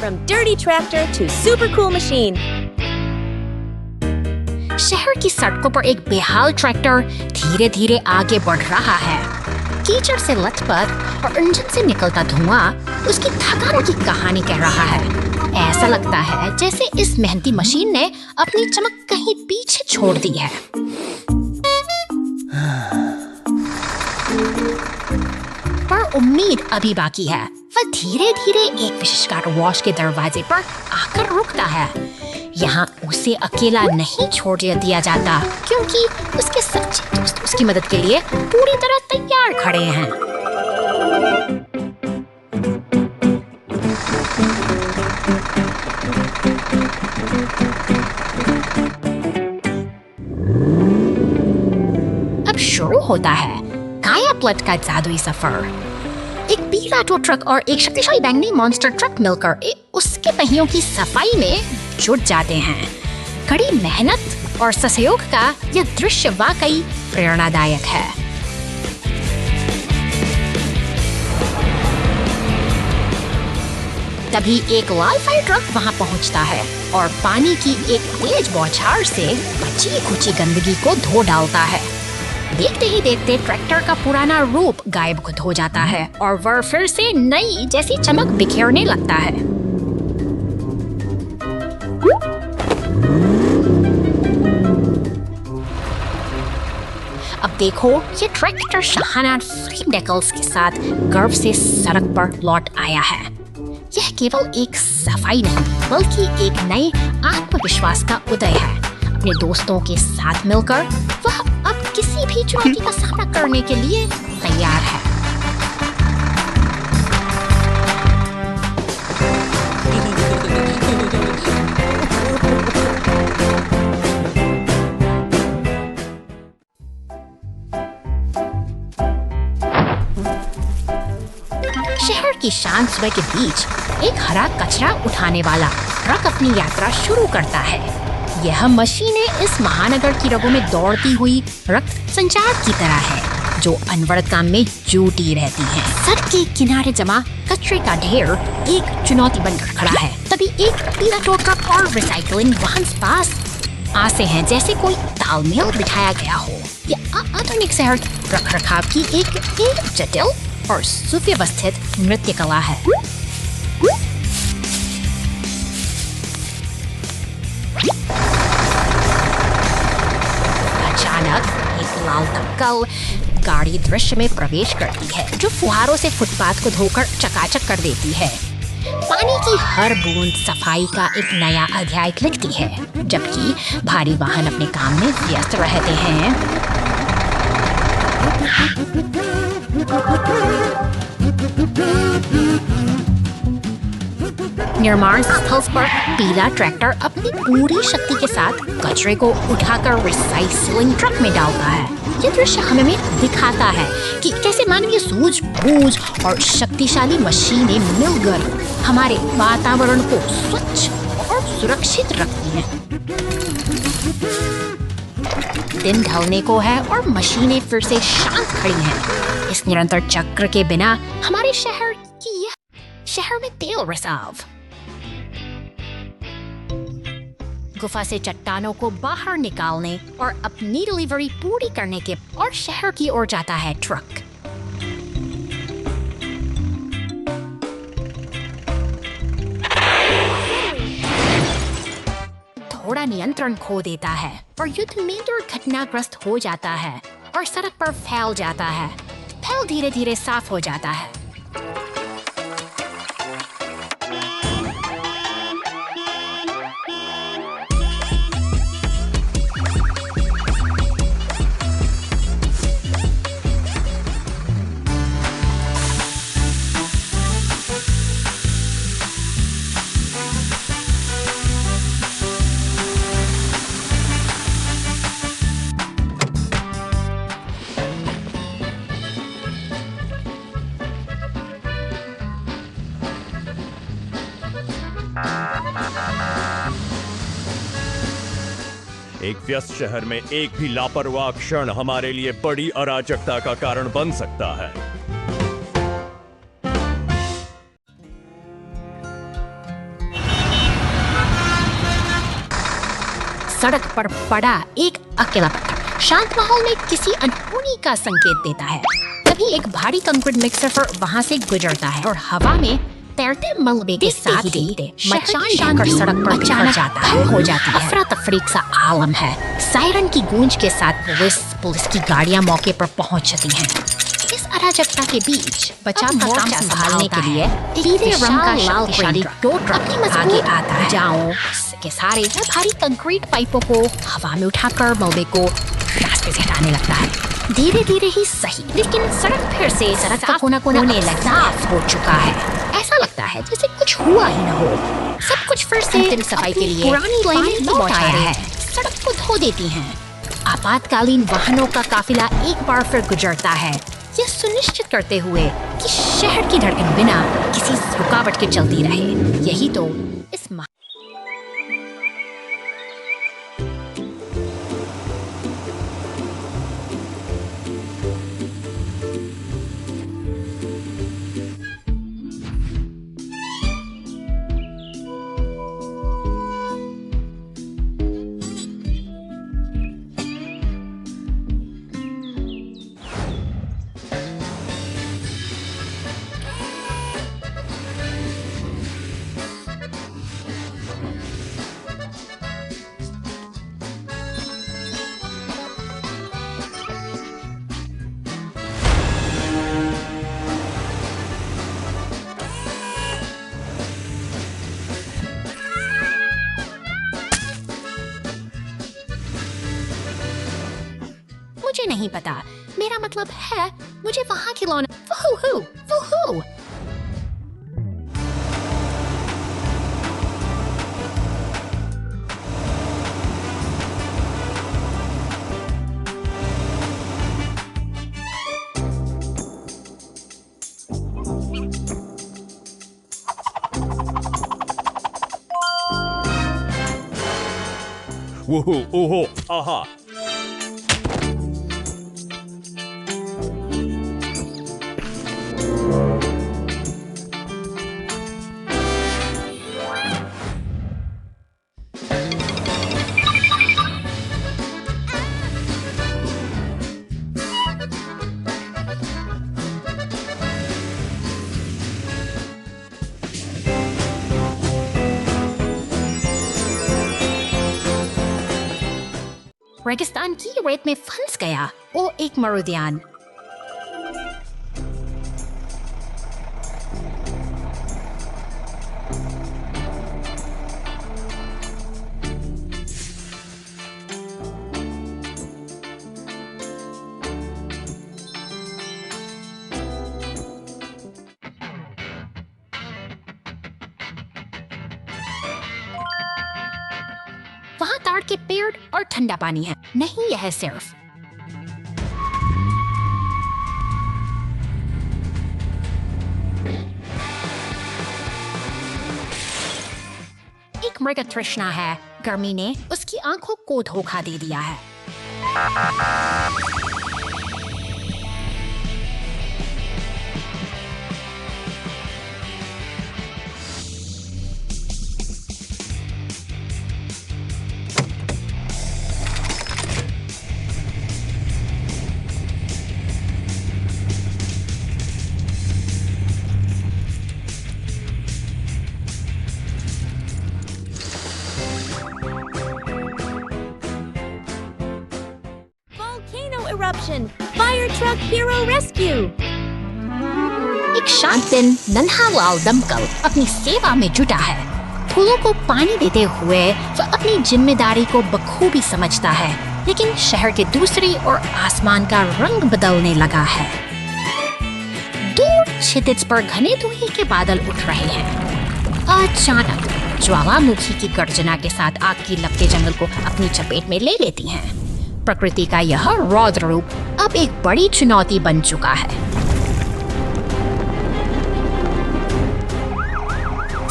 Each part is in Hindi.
From dirty tractor to super cool machine. शहर की सड़कों पर एक बेहाल ट्रैक्टर धीरे धीरे आगे बढ़ रहा है। कीचड़ से लथपथ और इंजन से निकलता धुआं उसकी थकान की कहानी कह रहा है। ऐसा लगता है जैसे इस मेहनती मशीन ने अपनी चमक कहीं पीछे छोड़ दी है। पर उम्मीद अभी बाकी है। वह धीरे धीरे एक विशेषकर वॉश के दरवाजे पर आकर रुकता है। यहाँ उसे अकेला नहीं छोड़ दिया जाता, क्योंकि उसके सच्चे दोस्त उसकी मदद के लिए पूरी तरह तैयार खड़े हैं। अब शुरू होता है कायापलट का जादुई सफर। एक पीला टो ट्रक और एक शक्तिशाली बैंगनी मॉन्स्टर ट्रक मिलकर उसके पहियों की सफाई में जुट जाते हैं। कड़ी मेहनत और सहयोग का यह दृश्य वाकई प्रेरणादायक है। तभी एक लाल फायर ट्रक वहां पहुंचता है और पानी की एक तेज बौछार से बची खुची गंदगी को धो डालता है। देखते ही देखते ट्रैक्टर का पुराना रूप गायब हो जाता है और वह फिर से नई जैसी चमक बिखेरने लगता है। अब देखो, ये ट्रैक्टर शाहाना फ्रेम डेकल्स के साथ गर्व से सड़क पर लौट आया है। यह केवल एक सफाई नहीं, बल्कि एक नए आत्मविश्वास का उदय है। अपने दोस्तों के साथ मिलकर वह अब किसी भी चुनौती का सामना करने के लिए तैयार है। शहर की शांत सुबह के बीच एक हरा कचरा उठाने वाला ट्रक अपनी यात्रा शुरू करता है। यह मशीनें इस महानगर की रगों में दौड़ती हुई रक्त संचार की तरह है, जो अनवरत काम में जुटी रहती हैं। सड़क के किनारे जमा कचरे का ढेर एक चुनौती बनकर खड़ा है। तभी एक पीला टो ट्रक और रिसाइकलिंग वाहन पास आते हैं, जैसे कोई तालमेल बिठाया गया हो। यह आधुनिक शहर रखरखाव की एक जटिल और सुव्यवस्थित नृत्य कला है। अचानक एक लाल दक्कल गाड़ी दृश्य में प्रवेश करती है, जो फुहारों से फुटपाथ को धोकर चकाचक कर देती है। पानी की हर बूंद सफाई का एक नया अध्याय लिखती है, जबकि भारी वाहन अपने काम में व्यस्त रहते हैं। निर्माण स्थल पर पीला ट्रैक्टर अपनी पूरी शक्ति के साथ कचरे को उठाकर रिसाइकलिंग ट्रक में डालता है। ये दृश्य हमें दिखाता है कि कैसे मानवीय सूझबूझ और शक्तिशाली मशीनें मिलकर हमारे वातावरण को स्वच्छ और सुरक्षित रखती हैं। दिन ढलने को है और मशीनें फिर से शांत खड़ी हैं। इस निरंतर चक्र के बिना हमारे शहर में तेल रिजर्व, गुफा से चट्टानों को बाहर निकालने और अपनी डिलीवरी पूरी करने के और शहर की ओर जाता है ट्रक। थोड़ा नियंत्रण खो देता है और युद्ध में दुर्घटनाग्रस्त हो जाता है और सड़क पर फैल जाता है। फैल धीरे धीरे साफ हो जाता है। एक व्यस्त शहर में एक भी लापरवाह क्षण हमारे लिए बड़ी अराजकता का कारण बन सकता है। सड़क पर पड़ा एक अकेला पत्थर शांत माहौल में किसी अनहोनी का संकेत देता है। तभी एक भारी कंक्रीट मिक्सर वहां से गुजरता है और हवा में तैरते मलबे के साथ ही मचान डालकर सड़क पर अचानक जाता हो जाता है। अफरा तफरी सा आलम है। सायरन की गूंज के साथ पुलिस की गाड़ियां मौके पर पहुंच जाती हैं। इस अराजकता के बीच बचाव का काम संभालने के लिए नीले रंग का शक्तिशाली टो ट्रक आगे आता है। जाओ के सारे भारी कंक्रीट पाइपों को हवा में उठाकर मलबे को रास्ते से हटाने लगता है। धीरे धीरे ही सही, लेकिन सड़क फिर से सड़क का कोना होने लगता हो चुका है। ऐसा लगता है जैसे कुछ हुआ ही न हो। सब कुछ फिर से सफाई के लिए पुरानी लाइनें लौट आया है। सड़क को धो देती हैं। आपातकालीन वाहनों का काफिला एक बार फिर गुजरता है, यह सुनिश्चित करते हुए कि शहर की धड़कन बिना किसी रुकावट के चलती रहे। यही तो इस मुझे नहीं पता, मेरा मतलब है मुझे वहां खिलौना वूहू। वूहू, ओहो, आहा। रेगिस्तान की रेत में फंस गया। ओ एक मरुद्यान। वहां ताड़ के पेड़ और ठंडा पानी है। नहीं, यह सिर्फ एक मृग तृष्णा है। गर्मी ने उसकी आंखों को धोखा दे दिया है। Eruption! Fire Truck Hero Rescue! एक शांत दिन नन्हा लाल दमकल अपनी सेवा में जुटा है। फूलों को पानी देते हुए वह अपनी जिम्मेदारी को बखूबी समझता है, लेकिन शहर के दूसरी ओर आसमान का रंग बदलने लगा है। दूर क्षितिज पर घने धुएं के बादल उठ रहे हैं। अचानक ज्वालामुखी की गर्जना के साथ आग की लपटें जंगल को अपनी चपेट में ले लेती हैं। प्रकृति का यह रौद्र रूप अब एक बड़ी चुनौती बन चुका है।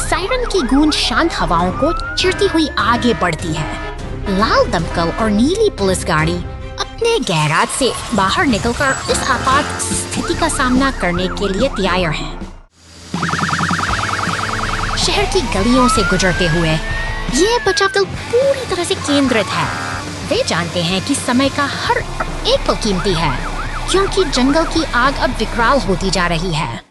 सायरन की गूंज शांत हवाओं को चिरती हुई आगे बढ़ती है। लाल दमकल और नीली पुलिस गाड़ी अपने गैराज से बाहर निकलकर इस आपात स्थिति का सामना करने के लिए तैयार हैं। शहर की गलियों से गुजरते हुए ये बचाव दल पूरी तरह से केंद्रित है। वे जानते हैं कि समय का हर एक पल कीमती है, क्योंकि जंगल की आग अब विकराल होती जा रही है।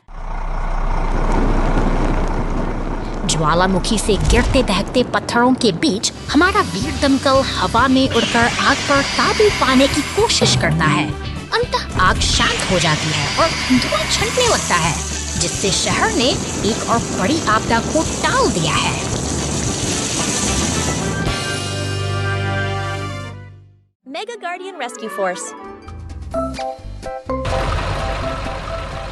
ज्वालामुखी से गिरते दहकते पत्थरों के बीच हमारा वीर दमकल हवा में उड़कर आग पर काबू पाने की कोशिश करता है। अंततः आग शांत हो जाती है और धुआं छंटने लगता है, जिससे शहर ने एक और बड़ी आपदा को टाल दिया है। Mega Guardian Rescue Force.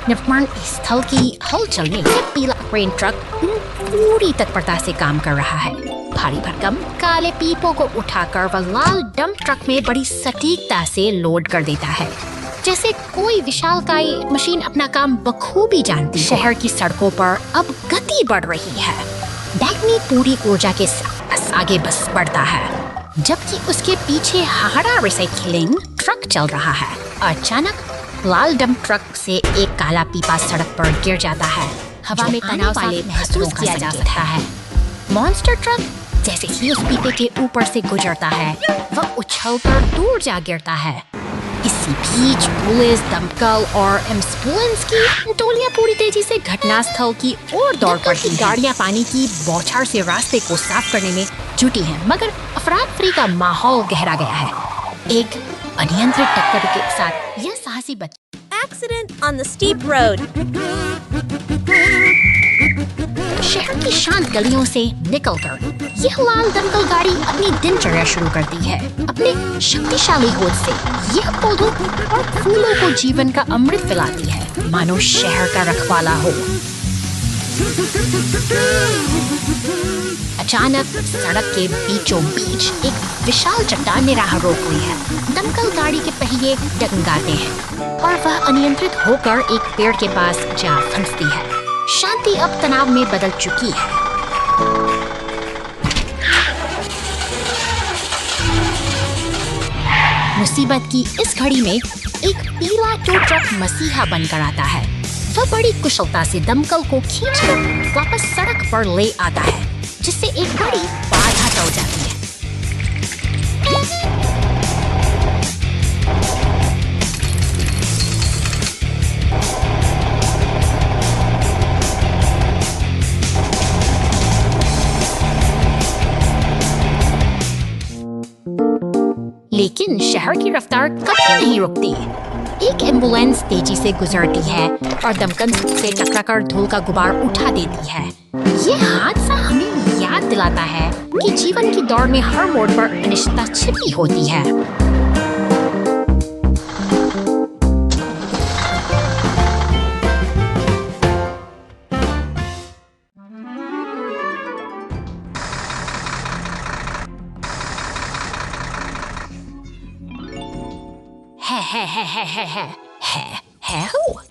निर्माण स्थल की हलचल में पीला क्रेन ट्रक पूरी तत्परता से काम कर रहा है। भारी भरकम काले पीपों को उठाकर वह लाल डंप ट्रक में बड़ी सटीकता से लोड कर देता है, जैसे कोई विशालकाय मशीन अपना काम बखूबी जानती है। शहर की सड़कों पर अब गति बढ़ रही है। बैगनी पूरी ऊर्जा के साथ आगे बस बढ़ता है, जबकि उसके पीछे हाड़ा रिसाइकलिंग ट्रक चल रहा है। अचानक लाल डंप ट्रक से एक काला पीपा सड़क पर गिर जाता है। हवा में तनाव वाले महसूस किया जा सकता है। मॉन्स्टर ट्रक जैसे ही उस पीपे के ऊपर से गुजरता है, वह उछलकर दूर जा गिरता है। इसी बीच पुलिस, दमकल और एम्बुलेंस की टोलियां पूरी तेजी से घटनास्थल की ओर दौड़ पड़ती हैं। गाड़ियां पानी की बौछार से रास्ते को साफ करने में जुटी हैं, मगर अफरा-तफरी का माहौल गहरा गया है। एक अनियंत्रित टक्कर के साथ यह साहसी Accident on the steep road. शहर की शांत गलियों से निकलकर यह लाल दमकल गाड़ी अपनी दिनचर्या शुरू करती है। अपने शक्तिशाली होठ से यह पौधों और फूलों को जीवन का अमृत पिलाती है, मानो शहर का रखवाला हो। अचानक सड़क के बीचों बीच एक विशाल चट्टान ने राह रोक ली है। दमकल गाड़ी के पहिए डगमगाते हैं और वह अनियंत्रित होकर एक पेड़ के पास जा फंसती है। शांति अब तनाव में बदल चुकी है। मुसीबत की इस घड़ी में एक पीला टो ट्रक मसीहा बनकर आता है। वह बड़ी कुशलता से दमकल को खींचकर वापस सड़क पर ले आता है, जिससे एक बड़ी बाधा टल जाती है। लेकिन शहर की रफ्तार कभी नहीं रुकती। एक एम्बुलेंस तेजी से गुजरती है और दमकल से टकराकर धूल का गुबार उठा देती है। ये हादसा हमें याद दिलाता है कि जीवन की दौड़ में हर मोड़ पर अनिश्चितता छिपी होती है। है हो।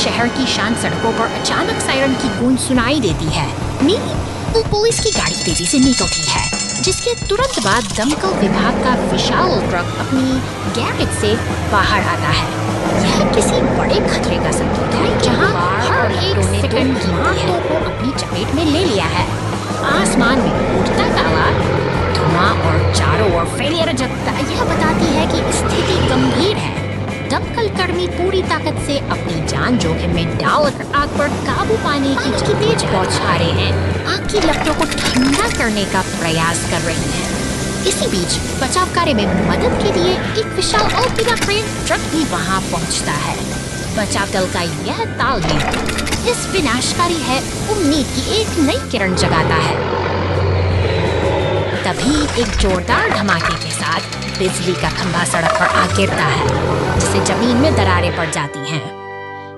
शहर की शांत सड़कों पर अचानक सायरन की गूंज सुनाई देती है। नीली पुलिस की गाड़ी तेजी से निकलती है। जिसके तुरंत बाद दमकल विभाग का विशाल ट्रक अपनी गैरेज से बाहर आता है। यह किसी बड़े खतरे का संकेत है जहां हर एक सेकंड कीमती को अपनी चपेट में ले लिया है। आसमान में उठता काला धुआं और चारों ओर फैलियर जगता यह बताती है कि स्थिति गंभीर है। दमकल कर्मी पूरी ताकत से अपनी जान जोखिम में डालकर आग पर काबू पाने की तेज बौछारें रहे हैं। आग की लपटों को ठंडा करने का प्रयास कर रही हैं। इसी बीच बचाव कार्य में मदद के लिए एक विशाल अल्पीडा क्रेन ट्रक भी वहां पहुंचता है। बचाव दल का यह तालमेल इस विनाशकारी है उम्मीद की एक नई किरण जगाता है। तभी एक जोरदार धमाके के साथ बिजली का खंभा सड़क पर आ गिरता है, जिससे जमीन में दरारें पड़ जाती हैं।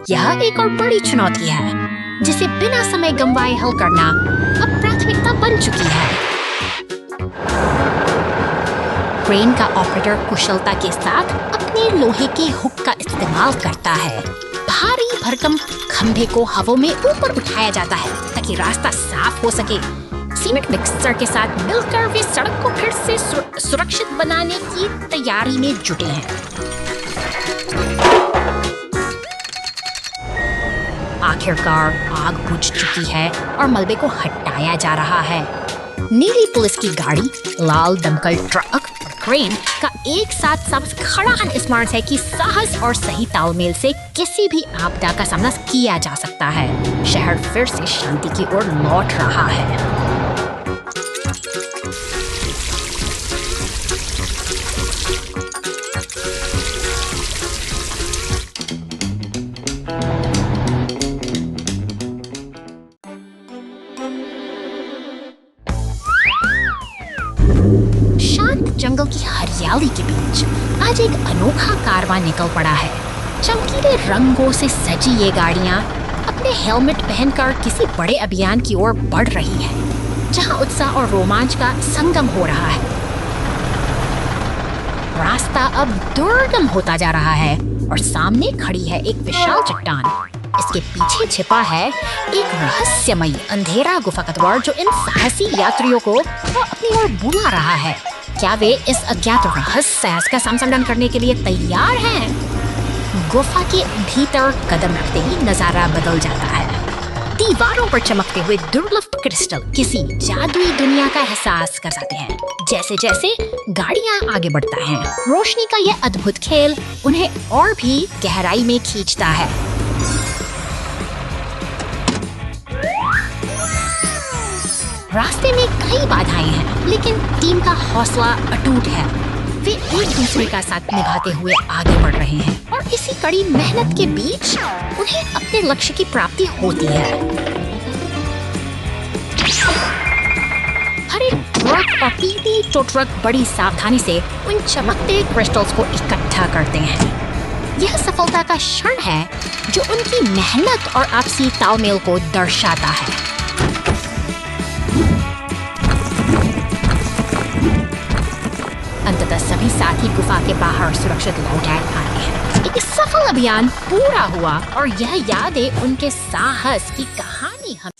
यह एक और बड़ी चुनौती है, जिसे बिना समय गंवाए हल करना अब प्राथमिकता बन चुकी है। क्रेन का ऑपरेटर कुशलता के साथ अपने लोहे के हुक का इस्तेमाल करता है। भारी भरकम खंभे को हवा में ऊपर उठाया जाता है ताकि रास्ता साफ हो सके। सीमेंट मिक्सर के साथ मिलकर वे सड़क को फिर से सुरक्षित बनाने की तैयारी में जुटे हैं। आखिरकार आग बुझ चुकी है और मलबे को हटाया जा रहा है। नीली पुलिस की गाड़ी, लाल दमकल ट्रक और क्रेन का एक साथ सब खड़ा स्मरण है कि साहस और सही तालमेल से किसी भी आपदा का सामना किया जा सकता है। शहर फिर से शांति की ओर लौट रहा है। जंगल की हरियाली के बीच आज एक अनोखा कारवां निकल पड़ा है। चमकीले रंगों से सजी ये गाड़ियां अपने हेलमेट पहनकर किसी बड़े अभियान की ओर बढ़ रही हैं, जहां उत्साह और रोमांच का संगम हो रहा है। रास्ता अब दुर्गम होता जा रहा है और सामने खड़ी है एक विशाल चट्टान। इसके पीछे छिपा है एक रहस्यमयी अंधेरा गुफा का द्वार जो इन साहसी यात्रियों को अपनी ओर बुला रहा है। क्या वे इस अज्ञात रहस्य का सामना करने के लिए तैयार हैं? गुफा के भीतर कदम रखते ही नजारा बदल जाता है। दीवारों पर चमकते हुए दुर्लभ क्रिस्टल किसी जादुई दुनिया का एहसास कराते हैं। जैसे जैसे गाड़ियां आगे बढ़ता हैं, रोशनी का यह अद्भुत खेल उन्हें और भी गहराई में खींचता है। रास्ते में कई बाधाएं हैं, लेकिन टीम का हौसला अटूट है। वे एक दूसरे का साथ निभाते हुए आगे बढ़ रहे हैं और इसी कड़ी मेहनत के बीच उन्हें अपने लक्ष्य की प्राप्ति होती है। हर एक ट्रक और पीटी तो ट्रक बड़ी सावधानी से उन चमकते क्रिस्टल्स को इकट्ठा करते हैं। यह सफलता का क्षण है जो उनकी मेहनत और आपसी तालमेल को दर्शाता है। अंततः सभी साथी गुफा के बाहर सुरक्षित लौट आते हैं। एक सफल अभियान पूरा हुआ और यह यादें उनके साहस की कहानी हम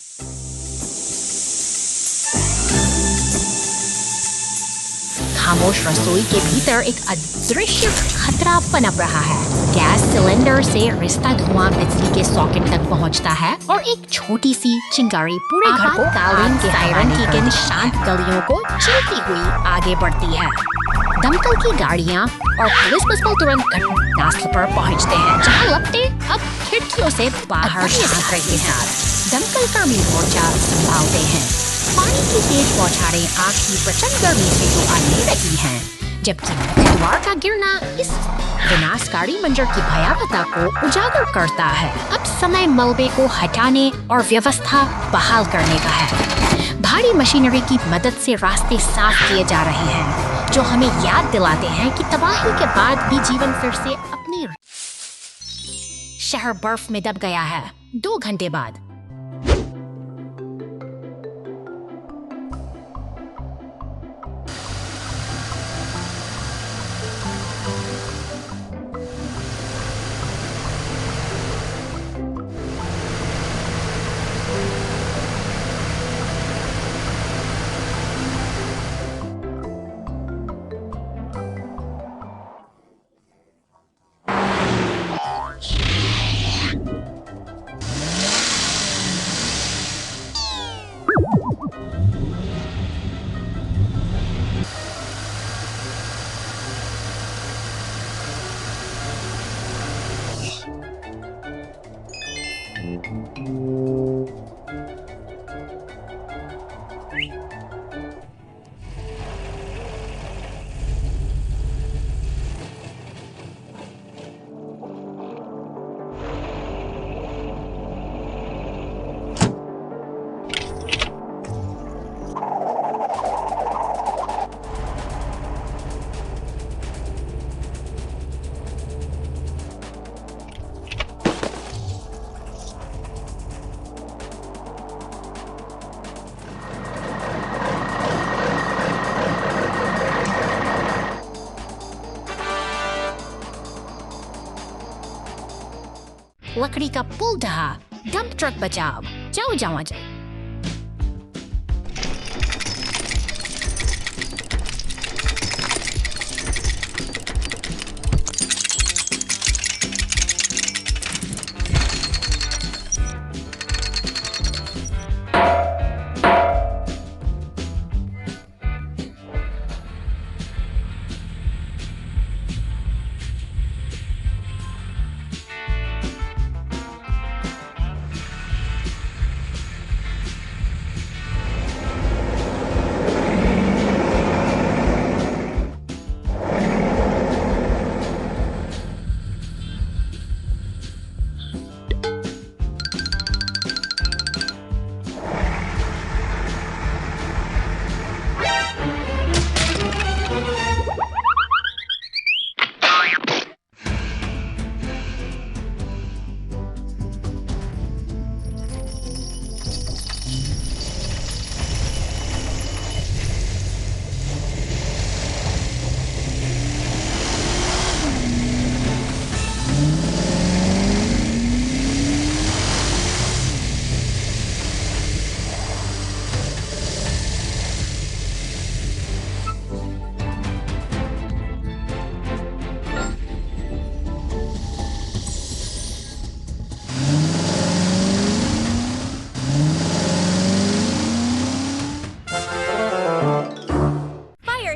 खामोश रसोई के भीतर एक अदृश्य खतरा पनप रहा है। गैस सिलेंडर से रिश्ता धुआं बिजली के सॉकेट तक पहुंचता है और एक छोटी सी चिंगारी पूरे घर को कालीन के सायरन की इन शांत गलियों को चलती हुई आगे बढ़ती है। दमकल की गाड़ियां और पुलिस बस तुरंत घटनास्थल पर पहुंचते हैं, जहां लपटे अब खिड़कियों से बाहर झांक रहे हैं। दमकल कर्मी मोर्चा संभालते हैं। पानी की तेज बौछारें आग की प्रचंड गर्मी से जो आने लगी हैं, जबकि मुख्य द्वार का गिरना इस विनाशकारी मंजर की भयावहता को उजागर करता है। अब समय मलबे को हटाने और व्यवस्था बहाल करने का है। भारी मशीनरी की मदद से रास्ते साफ किए जा रहे हैं, जो हमें याद दिलाते हैं कि तबाही के बाद भी जीवन फिर से अपनी शहर बर्फ में दब गया है। 2 घंटे बाद लकड़ी का पुल ढहा, डंप ट्रक बचाव। जाओ जाओ जाओ।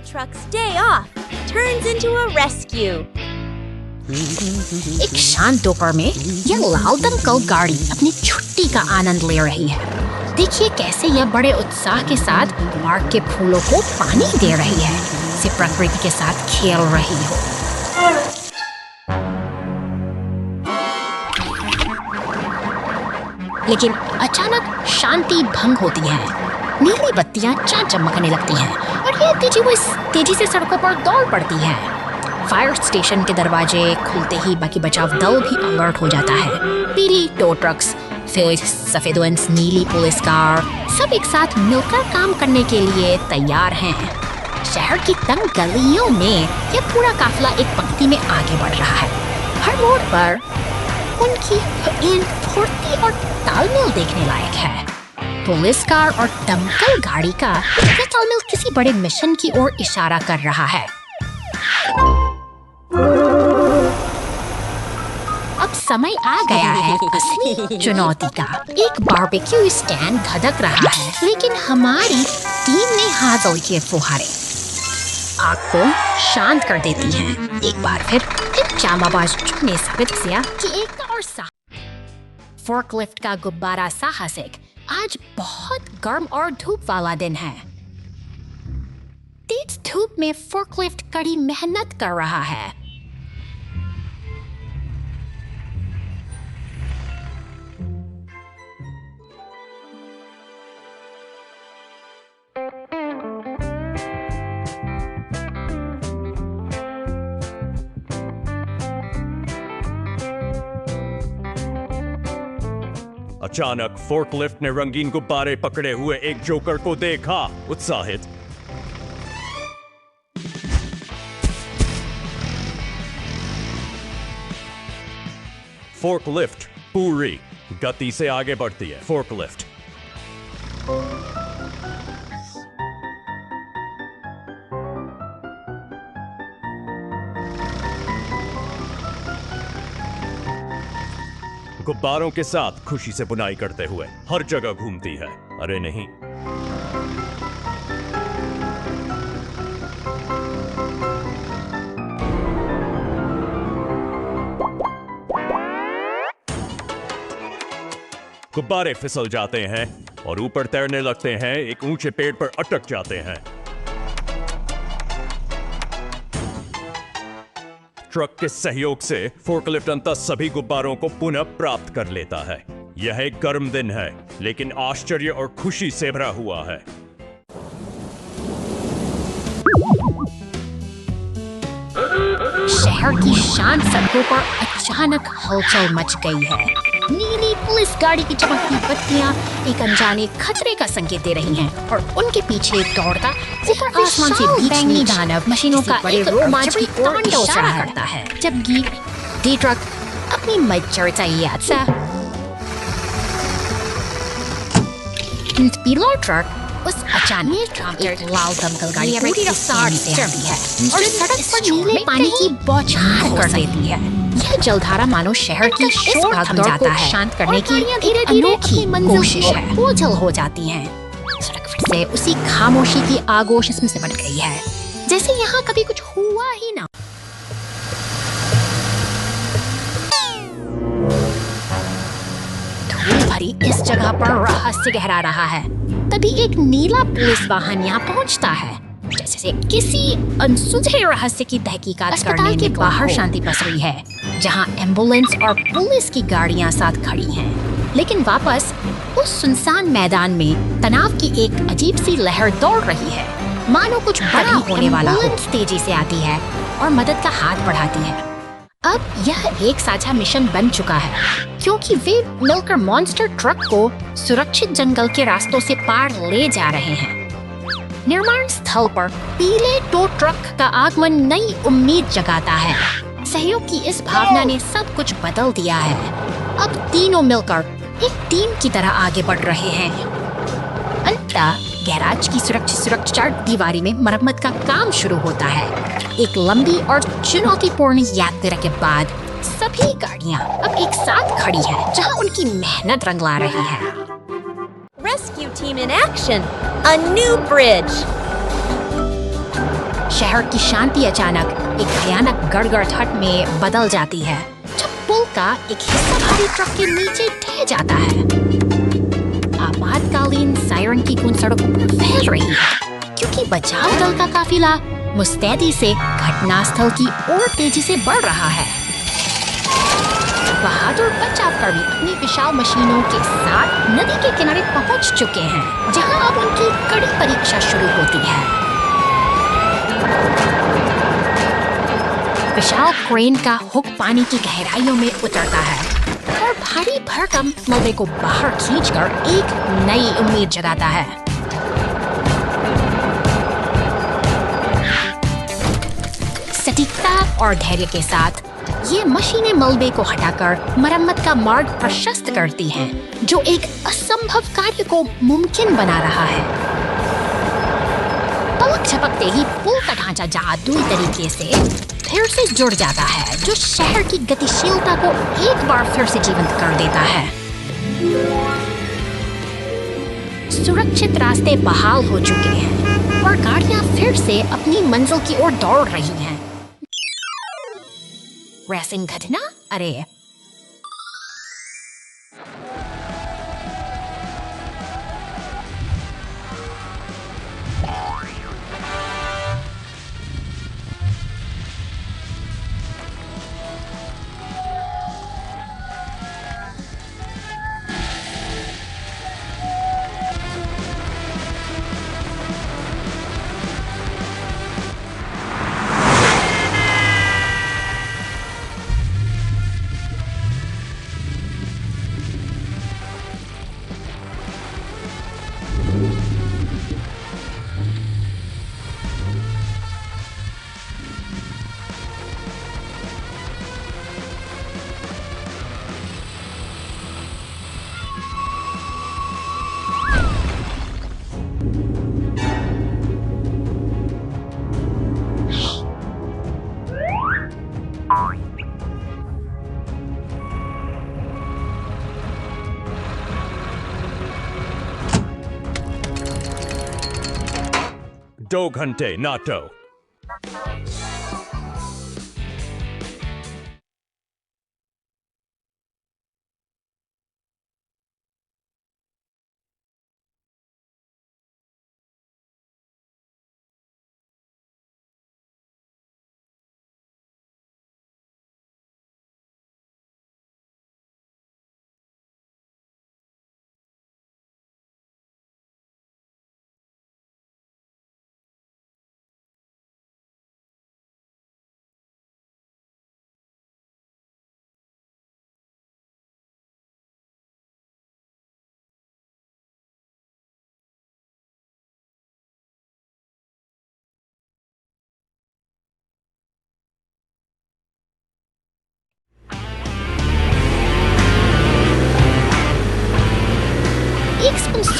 truck's day off turns into a rescue. एक शांत दोपहर में यह लाल दमकल गाड़ी अपनी छुट्टी का आनंद ले रही है। देखिए कैसे यह बड़े उत्साह के साथ पार्क के फूलों को पानी दे रही है, जैसे प्रकृति के साथ खेल रही हो। लेकिन अचानक शांति भंग होती है। नीली बत्तियां चमकने लगती हैं और यह तेजी से सड़कों पर दौड़ पड़ती है। फायर स्टेशन के दरवाजे खुलते ही बाकी बचाव दल भी अलर्ट हो जाता है। पीली टो ट्रक्स, फिर सफेद वंस, नीली पुलिस कार, सब एक साथ मिलकर काम करने के लिए तैयार हैं। शहर की तंग गलियों में यह पूरा काफिला एक पंक्ति में आगे बढ़ रहा है। हर मोड़ पर उनकी फुर्ती और तालमेल देखने लायक है। पुलिस कार और दमकल गाड़ी का यह तालमेल किसी बड़े मिशन की ओर इशारा कर रहा है। अब समय आ गया है असली चुनौती का। एक बारबेक्यू स्टैंड धधक रहा है, लेकिन हमारी टीम ने हासिल किए फुहारे आग को शांत कर देती हैं। एक बार फिर जामाबाज ने साबित किया कि एक और फोर्कलिफ्ट का गुब्बारा साहसिक। आज बहुत गर्म और धूप वाला दिन है। तेज धूप में फोर्कलिफ्ट कड़ी मेहनत कर रहा है। अचानक फोर्कलिफ्ट ने रंगीन गुब्बारे पकड़े हुए एक जोकर को देखा। उत्साहित फोर्कलिफ्ट पूरी गति से आगे बढ़ती है। फोर्कलिफ्ट गुब्बारों के साथ खुशी से बुनाई करते हुए हर जगह घूमती है। अरे नहीं, गुब्बारे फिसल जाते हैं और ऊपर तैरने लगते हैं, एक ऊंचे पेड़ पर अटक जाते हैं। ट्रक के सहयोग से फोर्कलिफ्ट अंततः सभी गुब्बारों को पुनः प्राप्त कर लेता है। यह एक गर्म दिन है, लेकिन आश्चर्य और खुशी से भरा हुआ है। शहर की शांत सड़कों पर अचानक हलचल मच गई है। नीली पुलिस गाड़ी की चमकती बत्तियां एक अनजाने खतरे का संकेत दे रही हैं और उनके पीछे दौड़ता ऊपर आसमान से बैंगनी दानव मशीनों का एक रोमांच की ओर इशारा करता है। जबकि डी ट्रक अपनी Lass mich mal jetzt. पीला ट्रक उस अचानक एक लाल दमकल गाड़ी पूरी रफ्तार से आती है और सड़क पर नीले पानी की बौछार कर देती है। यह जलधारा मानो शहर की शोर थम जाता है, शांत करने की एक अनोखी कोशिश है। ओझल हो जाती हैं। सड़क फिर से उसी खामोशी की आगोश इसमें सिमट गई है, जैसे यहाँ कभी कुछ हुआ ही ना। धूल भरी इस जगह पर रहस्य गहरा रहा है। तभी एक नीला पुलिस वाहन यहाँ पहुँचता है, जैसे किसी अनसुलझे रहस्य की तहकीकात करने के बाहर शांति पसरी है, जहाँ एम्बुलेंस और पुलिस की गाड़ियाँ साथ खड़ी हैं। लेकिन वापस उस सुनसान मैदान में तनाव की एक अजीब सी लहर दौड़ रही है, मानो कुछ बड़ा होने वाला हो। तेजी से आती है और मदद का हाथ बढ़ाती है। अब यह एक साझा मिशन बन चुका है, क्योंकि वे मिलकर मॉन्स्टर ट्रक को सुरक्षित जंगल के रास्तों से पार ले जा रहे हैं। निर्माण स्थल पर पीले टो ट्रक का आगमन नई उम्मीद जगाता है। सहयोग की इस भावना ने सब कुछ बदल दिया है। अब तीनों मिलकर एक टीम की तरह आगे बढ़ रहे हैं। अंततः गैराज की सुरक्षा दीवारी में मरम्मत का काम शुरू होता है। एक लंबी और चुनौतीपूर्ण यात्रा के बाद सभी गाड़ियां अब एक साथ खड़ी हैं, जहां उनकी मेहनत रंग ला रही है। Rescue team in action! A new bridge! शहर की शांति अचानक एक भयानक गड़गड़ाहट में बदल जाती है, जब पुल का एक हिस्सा भारी ट्रक के नीचे ढह जाता है। आपातकालीन सायरन की गूंज सड़कों पर फैल रही है, क्योंकि बचाव दल का काफिला मुस्तैदी से घटनास्थल की ओर तेजी से बढ़ रहा है। बहादुर बचावकर्मी अपनी विशाल मशीनों के साथ नदी के किनारे पहुंच चुके हैं, जहां अब उनकी कड़ी परीक्षा शुरू होती है। विशाल क्रेन का हुक पानी की गहराइयों में उतरता है और भारी भरकम मलबे को बाहर खींचकर एक नई उम्मीद जगाता है। सटीकता और धैर्य के साथ ये मशीनें मलबे को हटाकर मरम्मत का मार्ग प्रशस्त करती हैं, जो एक असंभव कार्य को मुमकिन बना रहा है। पलक झपकते ही पुल का ढांचा जादुई तरीके से फिर से जुड़ जाता है, जो शहर की गतिशीलता को एक बार फिर से जीवंत कर देता है। सुरक्षित रास्ते बहाल हो चुके हैं और गाड़ियां फिर से अपनी मंजिल की ओर दौड़ रही हैं। रेसिंग घटना? अरे दो घंटे नाटो।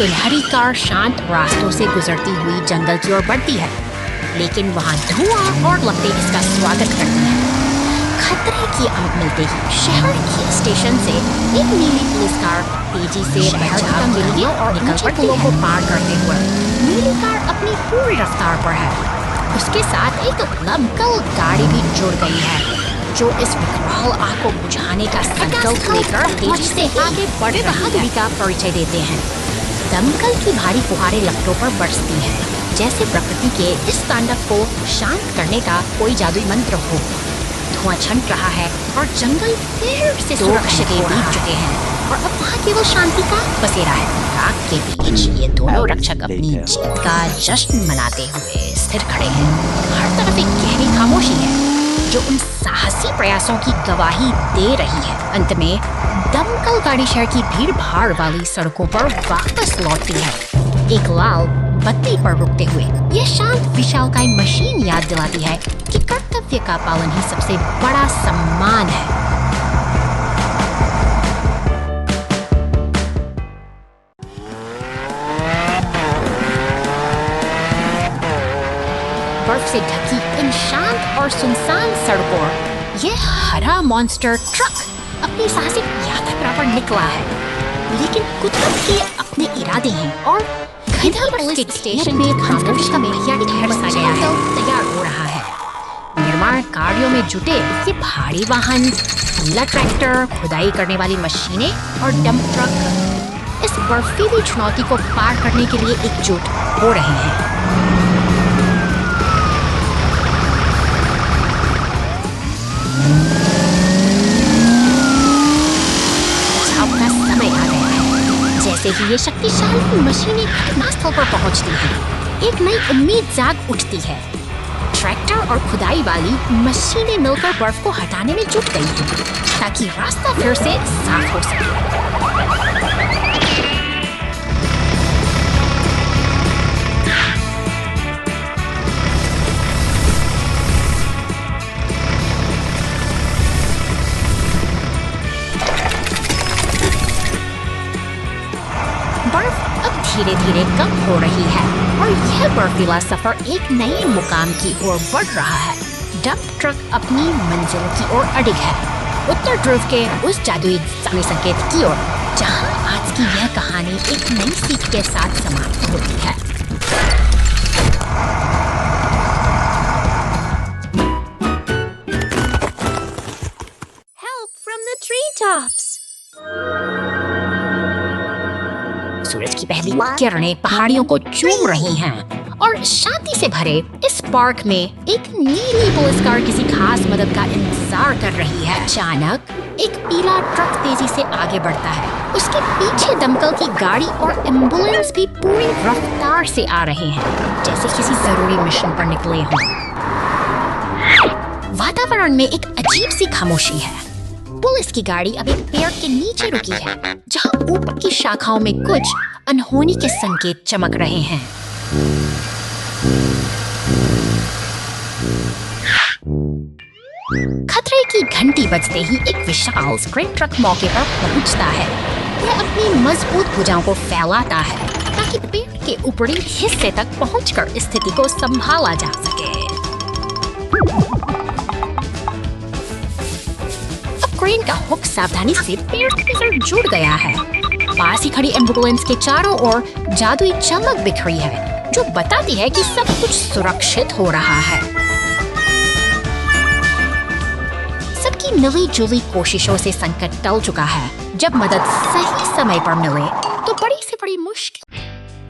सुनहरी कार शांत रास्तों से गुजरती हुई जंगल की ओर बढ़ती है, लेकिन वहाँ धुआं और लपटें इसका स्वागत करती हैं। खतरे की आंख मिलते ही शहर के स्टेशन से एक नीली पुलिस कार तेजी से बचाव के लिए और निकल पुलों को पार करते हुए नीली कार अपनी पूरी रफ्तार पर है। उसके साथ एक दमकल गाड़ी भी जुड़ गई है, जो इस विकराल आग को बुझाने का संकल्प लेकर तेजी से आगे बढ़ बहादुरी का परिचय देते हैं। दमकल की भारी फुहारें लपटों पर बरसती हैं, जैसे प्रकृति के इस तांडव को शांत करने का कोई जादुई मंत्र हो। धुआं छंट रहा है और जंगल फिर से सुरक्षित बीत चुके हैं और अब वहाँ केवल शांति का बसेरा है। आग के बीच ये दोनों रक्षक अपनी जीत का जश्न मनाते हुए स्थिर खड़े हैं। हर तरफ एक गहरी खामोशी है जो उन साहसी प्रयासों की गवाही दे रही है। अंत में दमकल गाड़ी शहर की भीड़ भाड़ वाली सड़कों पर वापस लौटती है, एक लाल बत्ती पर रुकते हुए। यह शांत विशालकाय मशीन याद दिलाती है कि कर्तव्य का पालन ही सबसे बड़ा सम्मान है। बर्फ से ढकी इन शांत और सुनसान सड़कों यह हरा मॉन्स्टर ट्रक अपनी साहसिक यात्रा पर निकला है, लेकिन कुदरत के अपने इरादे हैं और पुलिस स्टेशन में खामोश का मेरिया ठहर सा गया है, तैयार हो रहा है। निर्माण कार्यों में जुटे ये भारी वाहन, नीला ट्रैक्टर, खुदाई करने वाली मशीनें और डंप ट्रक इस बर्फीली चुनौती को पार करने के लिए एकजुट हो रहे हैं। अपना समय आ गया है। जैसे ही ये शक्तिशाली मशीनें घटनास्थल पर पहुंचती हैं, एक नई उम्मीद जाग उठती है। ट्रैक्टर और खुदाई वाली मशीनें मिलकर बर्फ को हटाने में जुट गई हैं, ताकि रास्ता फिर से साफ हो सके। बर्फ अब धीरे धीरे कम हो रही है और यह बर्फीला सफर एक नए मुकाम की ओर बढ़ रहा है। डंप ट्रक अपनी मंजिल की ओर अडिग है, उत्तर ध्रुव के उस जादुई समय संकेत की ओर, जहां आज की यह कहानी एक नई सीख के साथ समाप्त होती है। Help from the treetops! सूरज की पहली किरणें पहाड़ियों को चूम रही हैं और शांति से भरे इस पार्क में एक नीली पुलिस कार किसी खास मदद का इंतजार कर रही है। अचानक एक पीला ट्रक तेजी से आगे बढ़ता है, उसके पीछे दमकल की गाड़ी और एम्बुलेंस भी पूरी रफ्तार से आ रहे हैं, जैसे किसी जरूरी मिशन पर निकले हों। वातावरण में एक अजीब सी खामोशी है। पुलिस की गाड़ी अब एक पेड़ के नीचे रुकी है, जहां ऊपर की शाखाओं में कुछ अनहोनी के संकेत चमक रहे हैं। खतरे की घंटी बजते ही एक विशाल स्क्रेप ट्रक मौके पर पहुंचता है। यह अपनी मजबूत भुजाओं को फैलाता है ताकि पेड़ के ऊपरी हिस्से तक पहुंचकर स्थिति को संभाला जा सके। क्रेन का हुक सावधानी से पेड़ के साथ जुड़ गया है। पास ही खड़ी एम्बुलेंस के चारों ओर जादुई चमक बिखरी है, जो बताती है कि सब कुछ सुरक्षित हो रहा है। सबकी मिली-जुली कोशिशों से संकट टल चुका है। जब मदद सही समय पर मिले, तो बड़ी से बड़ी मुश्किल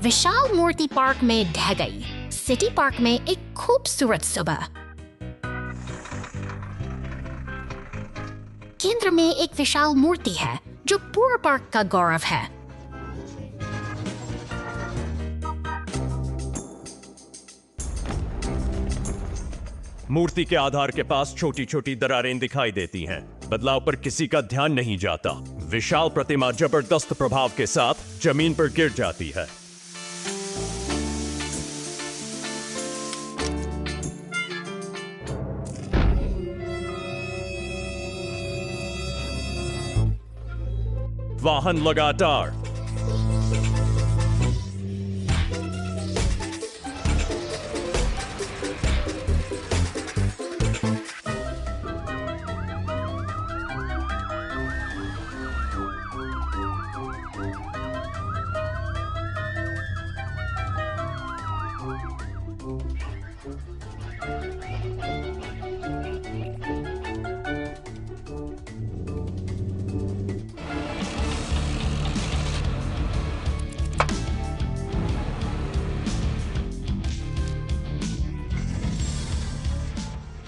विशाल मूर्ति पार्क में ढह गई। सिटी पार्क में एक खूबसूरत सुबह। केंद्र में एक विशाल मूर्ति है जो पूरे पार्क का गौरव है। मूर्ति के आधार के पास छोटी छोटी दरारें दिखाई देती हैं। बदलाव पर किसी का ध्यान नहीं जाता। विशाल प्रतिमा जबरदस्त प्रभाव के साथ जमीन पर गिर जाती है। वाहन लगातार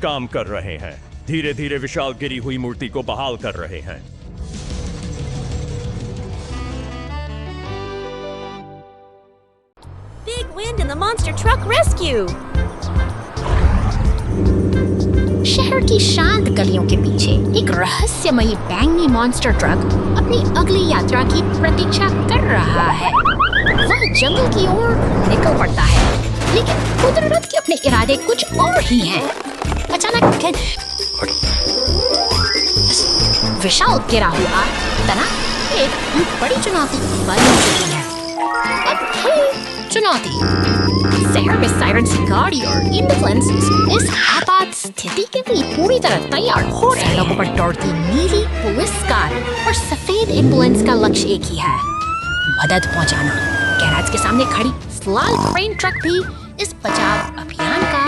काम कर रहे हैं। धीरे धीरे विशाल गिरी हुई मूर्ति को बहाल कर रहे हैं। Big wind in the monster truck rescue. शहर की शांत गलियों के पीछे एक रहस्यमयी बैंगनी मॉन्स्टर ट्रक अपनी अगली यात्रा की प्रतीक्षा कर रहा है। वह जंगल की ओर निकल पड़ता है, लेकिन कुदरत के अपने इरादे कुछ और ही हैं। अचानक विशाल गिरा हुआ तना एक बड़ी चुनौती बन चुकी है। अब है चुनौती, शहर में सायरन्स की गाड़ी और एम्बुलेंस इस आपात स्थिति के लिए पूरी तरह तैयार हो रहे हैं। सड़कों पर दौड़ती नीली पुलिस कार और सफेद एम्बुलेंस का लक्ष्य एक ही है, मदद पहुंचाना। गैराज के सामने खड़ी लाल क्रेन ट्रक भी इस बचाव अभियान का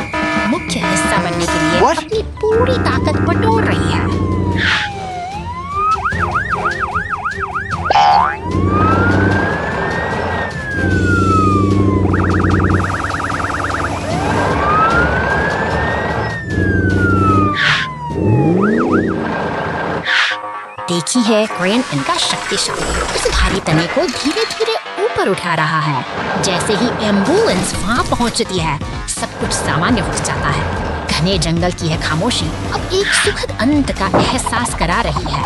मुख्य हिस्सा बनने के लिए अपनी पूरी ताकत बटोर रही है। देखी है क्रेन इनका शक्तिशाली उस भारी तने को धीरे धीरे ऊपर उठा रहा है। जैसे ही एम्बुलेंस वहाँ पहुँचती है, सब कुछ सामान्य हो जाता है। घने जंगल की है खामोशी अब एक सुखद अंत का एहसास करा रही है।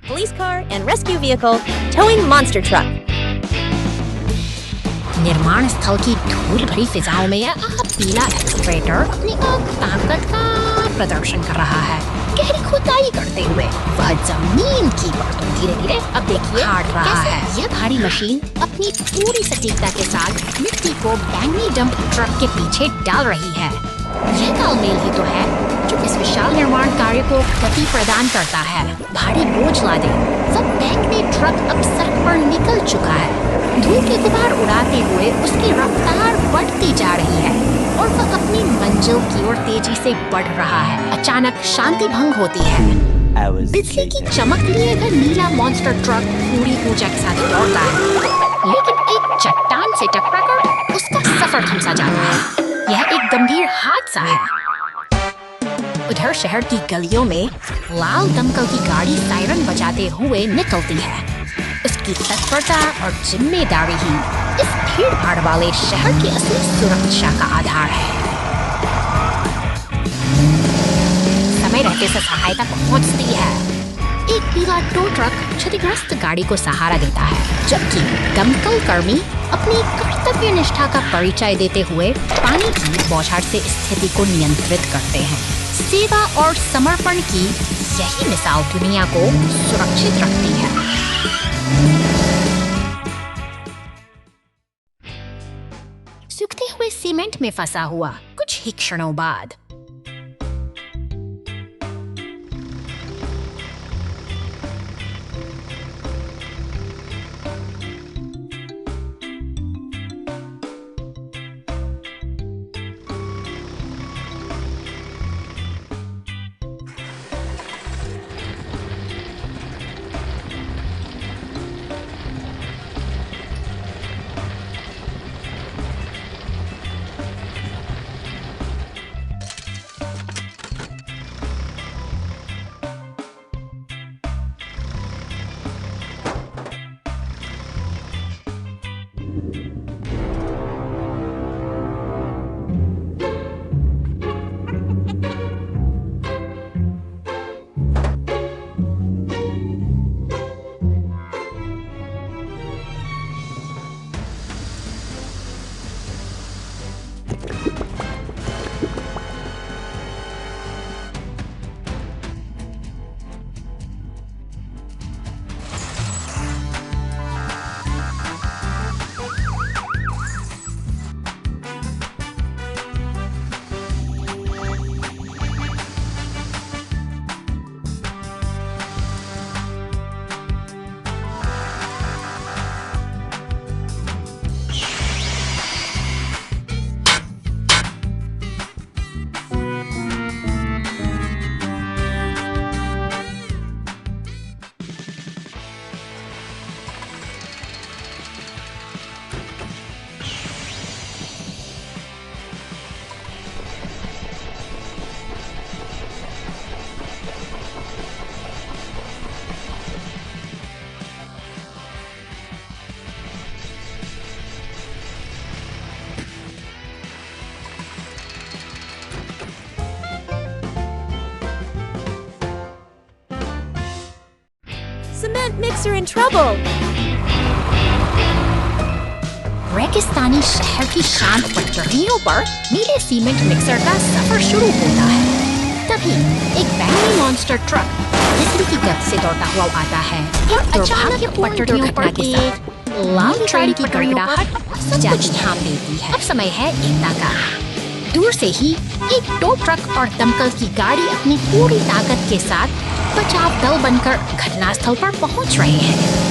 Police car and rescue vehicle towing monster truck. निर्माण स्थल की धूल भरी फिजाओं में यह पीला एक्सकवेटर अपनी ताकत का प्रदर्शन कर रहा है। गहरी खुदाई करते हुए वह जमीन की परतों धीरे धीरे अब देखिए हाड़ रहा है। यह भारी मशीन अपनी पूरी सटीकता के साथ मिट्टी को बैंगनी डंप ट्रक के पीछे डाल रही है। यह तालमेल ही तो है जो इस विशाल निर्माण कार्य को गति प्रदान करता है। भारी बोझ लादे सब बैंगनी ट्रक अब सड़क पर निकल चुका है। धूल के गुबार उड़ाते हुए उसकी रफ्तार बढ़ती जा रही है और वह अपनी मंजिल की ओर तेजी से बढ़ रहा है। अचानक शांति भंग होती है। बिजली की चमक लिए वह नीला मॉन्स्टर ट्रक पूरी ऊर्जा के साथ दौड़ता है, लेकिन एक चट्टान से टकराकर उसका सफर थम सा जाता है। यह एक गंभीर हादसा है। उधर शहर की गलियों में लाल दमकल की गाड़ी सायरन बजाते हुए निकलती है। उसकी तत्परता और जिम्मेदारी ही इस भीड़ भाड़ वाले शहर की असली सुरक्षा का आधार है। समय रहते से सहायता पहुंचती है। एक पीला टो ट्रक क्षतिग्रस्त गाड़ी को सहारा देता है, जबकि दमकल कर्मी अपनी कर्तव्य निष्ठा का परिचय देते हुए पानी की बौछार से स्थिति को नियंत्रित करते हैं। सेवा और समर्पण की यही मिसाल दुनिया को सुरक्षित रखती है। सूखते हुए सीमेंट में फंसा हुआ कुछ ही क्षणों बाद trucks are in trouble. रेगिस्तानी शहर की शांत पटरियों पर नीले सीमेंट मिक्सर का सफर शुरू होता है। तभी एक बैंगनी मॉन्स्टर ट्रक बिजली की गति से दौड़ता हुआ आता है और दुर्भाग्यपूर्ण दुर्घटना के साथ लाल ट्रेन की गड़गड़ाहट जागी थाम देती है। अब समय है एकता का। दूर से ही एक टो ट्रक और दमकल की गाड़ी अपनी पूरी ताकत के साथ बचाव दल बनकर घटनास्थल पर पहुंच रहे हैं।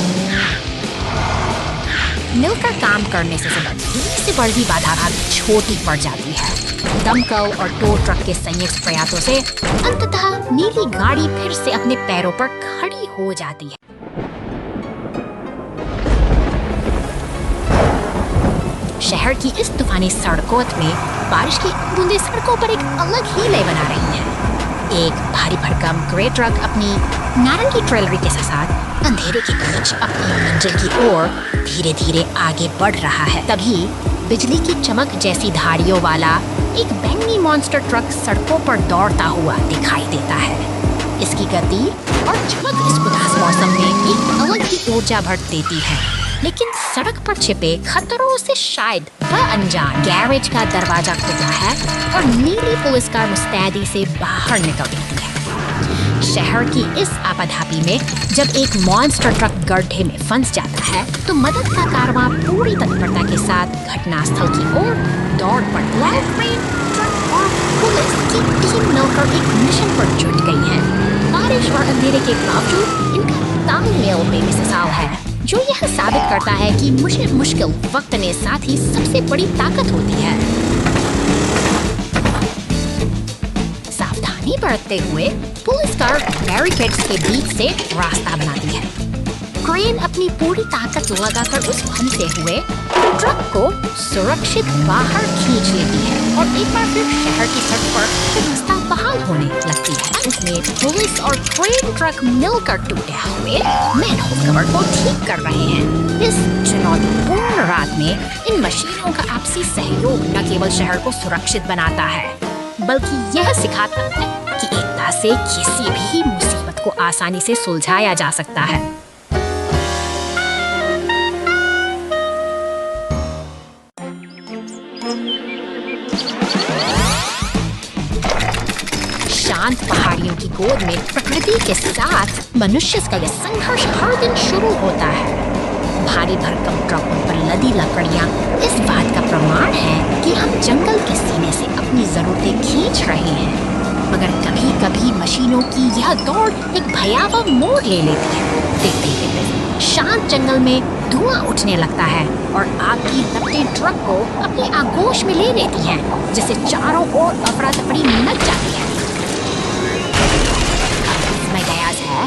मिलकर काम करने से से बड़ी बाधा छोटी पड़ जाती है। दमकल और टो ट्रक के संयुक्त प्रयासों से अंततः नीली गाड़ी फिर से अपने पैरों पर खड़ी हो जाती है। शहर की इस तूफानी सड़कों में बारिश की बूंदें सड़कों पर एक अलग ही लय बना रही हैं। एक भारी भरकम ग्रे ट्रक अपनी नारंगी ट्रेलरी के साथ अंधेरे के बीच अपनी मंजिल की ओर धीरे धीरे आगे बढ़ रहा है। तभी बिजली की चमक जैसी धारियों वाला एक बैंगनी मॉन्स्टर ट्रक सड़कों पर दौड़ता हुआ दिखाई देता है। इसकी गति और चमक इस उदास मौसम में एक अलग ही ऊर्जा भर देती है। लेकिन सड़क पर छिपे खतरों से शायद वह अनजान। गैरेज का दरवाजा खुला है और नीली पुलिस कार मुस्तैदी से बाहर निकल रही है। शहर की इस आपाधापी में जब एक मॉन्स्टर ट्रक गड्ढे में फंस जाता है तो मदद का कारवां पूरी तत्परता के साथ घटनास्थल की ओर दौड़ पड़ता है। ट्रक और पुलिस की टीम मिलकर एक मिशन पर जुट गई है। बारिश और अंधेरे के बावजूद इनका तालमेल बेमिसाल है, जो यह साबित करता है कि मुश्किल वक्त में साथ ही सबसे बड़ी ताकत होती है। सावधानी बरतते हुए पुलिस कार बैरिकेड्स के बीच से रास्ता बनाती है। क्रेन अपनी पूरी ताकत लगाकर उस फंसे हुए ट्रक को सुरक्षित बाहर खींच लेती है और एक बार फिर शहर की सड़क पर व्यवस्था बहाल होने लगती है। उसमें पुलिस और क्रेन ट्रक मिलकर टूटे हुए मैनहोल कवर को ठीक कर रहे हैं। इस चुनौतीपूर्ण रात में इन मशीनों का आपसी सहयोग न केवल शहर को सुरक्षित बनाता है, बल्कि यह सिखाता है कि एकता से किसी भी मुसीबत को आसानी से सुलझाया जा सकता है। शांत पहाड़ियों की गोद में प्रकृति के साथ मनुष्य का यह संघर्ष हर दिन शुरू होता है। भारी भरकम ट्रकों पर लदी लकड़ियां इस बात का प्रमाण है कि हम जंगल के सीने से अपनी जरूरतें खींच रहे हैं। मगर कभी कभी मशीनों की यह दौड़ एक भयावह मोड़ ले लेती है। देखते शांत जंगल में धुआं उठने लगता है और आग की लपटें ट्रक को अपनी आगोश में ले लेती हैं, जिससे चारों ओर अफरा तफरी मच जाती है। समय गयास है।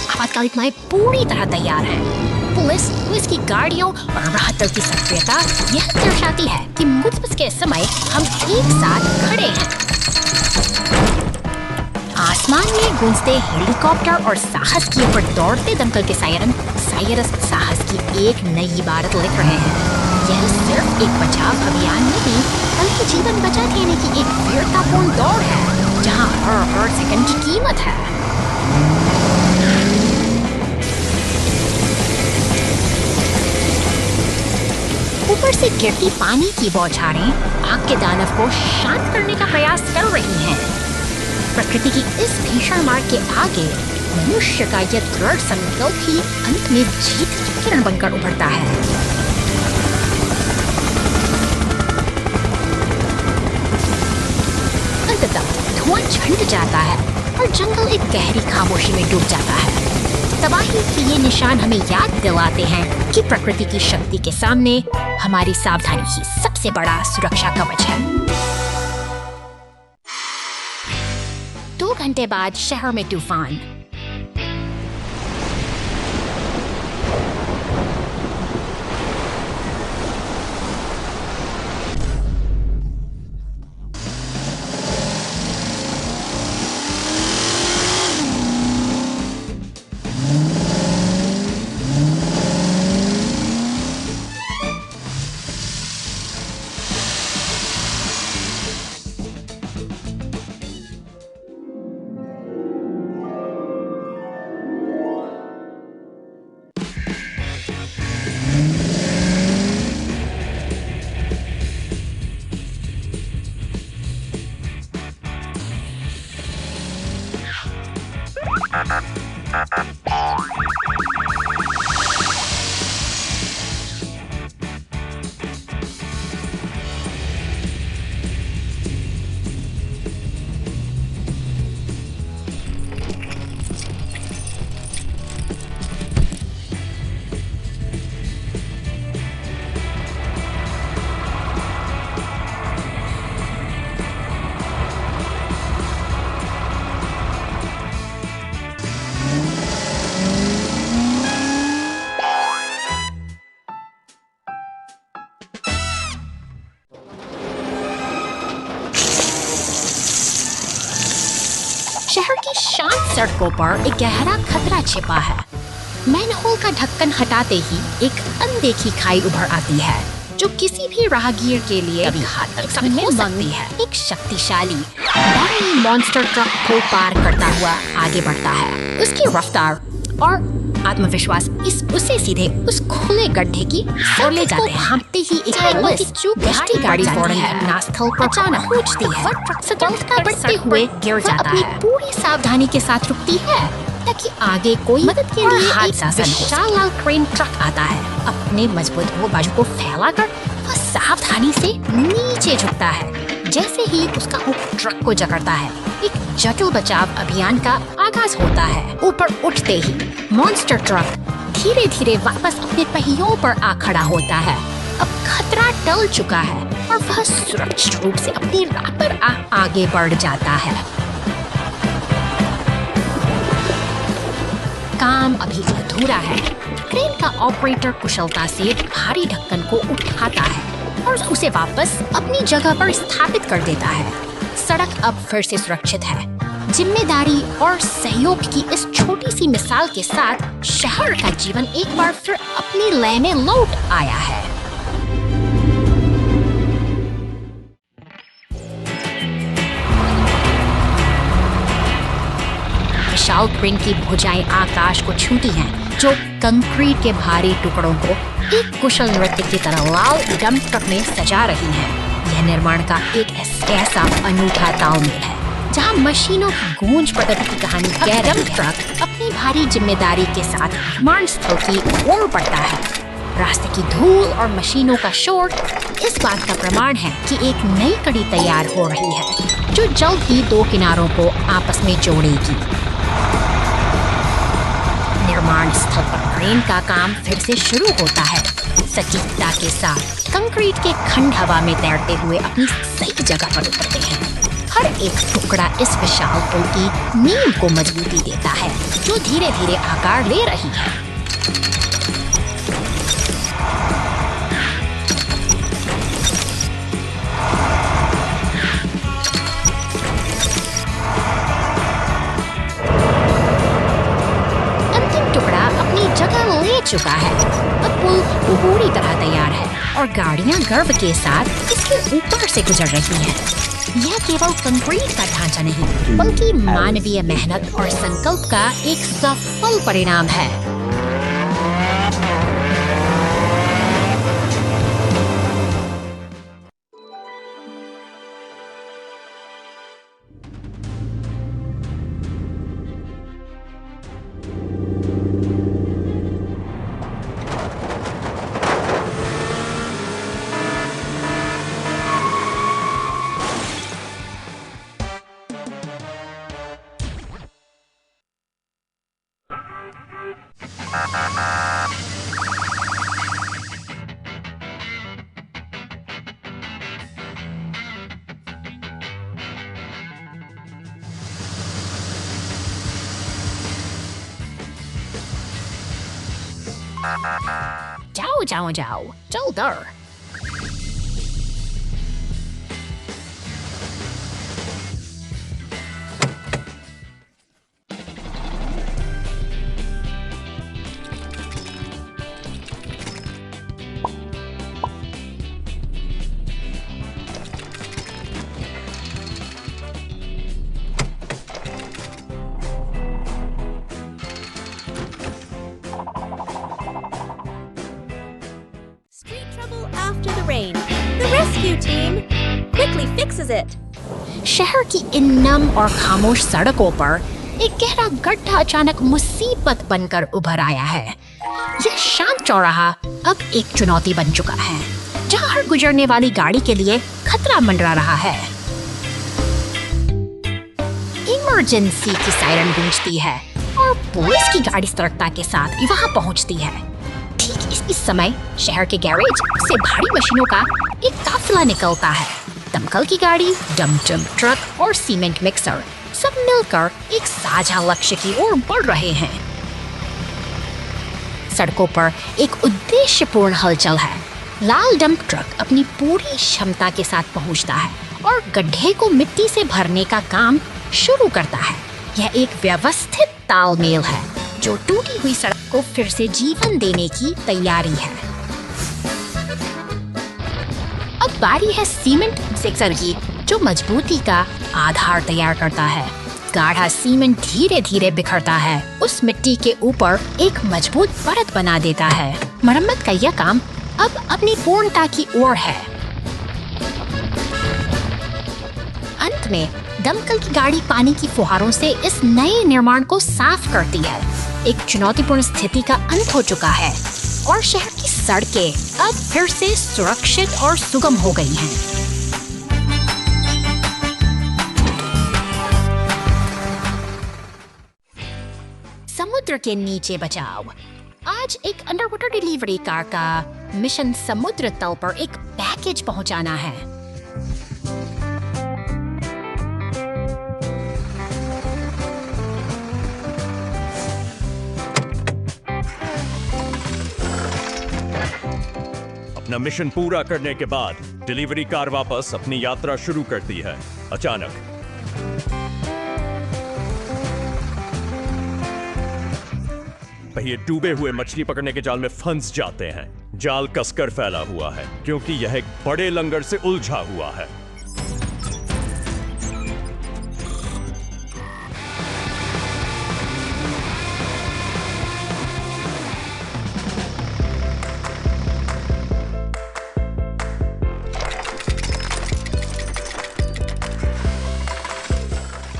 आपातकालिक माएं पूरी तरह तैयार हैं। पुलिस की गाड़ियों और राहत दल की सक्रियता यह दर्शाती है कि मुसीबत के समय हम एक साथ खड़े हैं। आसमान में गूंजते हेलीकॉप्टर और साहस की ऊपर दौड़ते दमकल के सायरन साहस की एक नई इबारत लिख रहे हैं। यह सिर्फ एक बचाव अभियान नहीं, बल्कि जीवन बचा देने की एक वीरतापूर्ण दौड़ है, जहां हर सेकंड की कीमत है। ऊपर से गिरती पानी की बौछारें आग के दानव को शांत करने का प्रयास कर रही हैं। प्रकृति की इस भीषण मार के आगे मनुष्य का यह दृढ़ संकल्प ही अंत में जीत की किरण बनकर उभरता है। अंततः धुआं छंट जाता है और जंगल एक गहरी खामोशी में डूब जाता है। तबाही के ये निशान हमें याद दिलाते हैं कि प्रकृति की शक्ति के सामने हमारी सावधानी ही सबसे बड़ा सुरक्षा कवच है। 2 घंटे बाद शहर में तूफान। शांत सड़कों पर एक गहरा खतरा छिपा है। मैनहोल का ढक्कन हटाते ही एक अनदेखी खाई उभर आती है जो किसी भी राहगीर के लिए घातक साबित हो सकती है। एक शक्तिशाली भारी मॉन्स्टर ट्रक को पार करता हुआ आगे बढ़ता है। उसकी रफ्तार और आत्मविश्वास उसे सीधे उस खुले गड्ढे की ओर ले जाते हैं। भागते ही एक गाड़ी घटनास्थल पर अचानक पहुंचती है। सतर्कता बढ़ते हुए गिर जाता है। पूरी सावधानी के साथ रुकती है ताकि आगे कोई मदद के लिए एक विशाल क्रेन ट्रक आता है। अपने मजबूत बाजू को फैलाकर वह सावधानी से नीचे झुकता है। जैसे ही उसका मुख ट्रक को जकड़ता है, एक जटिल बचाव अभियान का आगाज होता है। ऊपर उठते ही मॉन्स्टर ट्रक धीरे धीरे वापस अपने पहियों पर आ खड़ा होता है। अब खतरा टल चुका है और वह सुरक्षित रूप से अपनी राह पर आगे बढ़ जाता है। काम अभी अधूरा है। क्रेन का ऑपरेटर कुशलता से भारी ढक्कन को उठाता है और उसे वापस अपनी जगह पर स्थापित कर देता है। सड़क अब फिर से सुरक्षित है। जिम्मेदारी और सहयोग की इस छोटी सी मिसाल के साथ शहर का जीवन एक बार फिर अपनी लय में लौट आया है। विशाल क्रेन की भुजाएं आकाश को छूती हैं, जो कंक्रीट के भारी टुकड़ों को एक कुशल नृत्य की तरह लाल डंप ट्रक में सजा रही हैं। यह निर्माण का एक ऐसा अनूठा तालमेल है जहां मशीनों की गूंज प्रगति की कहानी डंप ट्रक अपनी भारी जिम्मेदारी के साथ निर्माण स्थल की ओर बढ़ता है। रास्ते की धूल और मशीनों का शोर इस बात का प्रमाण है कि एक नई कड़ी तैयार हो रही है जो जल्द ही दो किनारों को आपस में जोड़ेगी। निर्माण स्थल पर क्रेन का काम फिर से शुरू होता है। सटीकता के साथ कंक्रीट के खंड हवा में तैरते हुए अपनी सही जगह पर उतरते हैं। हर एक टुकड़ा इस विशाल पुल की नींव को मजबूती देता है जो धीरे धीरे आकार ले रही है। जगह ले चुका है। अब पुल पूरी तरह तैयार है और गाड़ियां गर्व के साथ इसके ऊपर से गुजर रही हैं। यह केवल कंक्रीट का ढांचा नहीं बल्कि मानवीय मेहनत और संकल्प का एक सफल परिणाम है। जाओ जाओ जाओ, जल्दी। After the rain, the rescue team quickly fixes it. शहर की इन नम और खामोश सड़कों पर एक गहरा गड्ढा अचानक मुसीबत बनकर उभर आया है। यह शांत चौराहा अब एक चुनौती बन चुका है, जहां हर गुजरने वाली गाड़ी के लिए खतरा मंडरा रहा है। इमरजेंसी की सायरन गूंजती है और पुलिस की गाड़ी सतर्कता के साथ वहां पहुंचती है। ठीक इस समय शहर के गैरेज से भारी मशीनों का एक काफिला निकलता है। दमकल की गाड़ी, डंप ट्रक और सीमेंट मिक्सर सब मिलकर एक साझा लक्ष्य की ओर बढ़ रहे हैं। सड़कों पर एक उद्देश्यपूर्ण हलचल है। लाल डंप ट्रक अपनी पूरी क्षमता के साथ पहुंचता है और गड्ढे को मिट्टी से भरने का काम शुरू करता है। यह एक व्यवस्थित तालमेल है जो टूटी हुई सड़क को फिर से जीवन देने की तैयारी है। अब बारी है सीमेंट मिक्सर की, जो मजबूती का आधार तैयार करता है। गाढ़ा सीमेंट धीरे धीरे बिखरता है, उस मिट्टी के ऊपर एक मजबूत परत बना देता है। मरम्मत का यह काम अब अपनी पूर्णता की ओर है। अंत में दमकल की गाड़ी पानी की फुहारों से इस नए निर्माण को साफ करती है। एक चुनौतीपूर्ण स्थिति का अंत हो चुका है और शहर की सड़कें अब फिर से सुरक्षित और सुगम हो गई हैं। समुद्र के नीचे बचाव। आज एक अंडरवाटर डिलीवरी कार का मिशन समुद्र तल पर एक पैकेज पहुंचाना है। अपना मिशन पूरा करने के बाद डिलीवरी कार वापस अपनी यात्रा शुरू करती है। अचानक पहिए डूबे हुए मछली पकड़ने के जाल में फंस जाते हैं। जाल कसकर फैला हुआ है क्योंकि यह एक बड़े लंगर से उलझा हुआ है।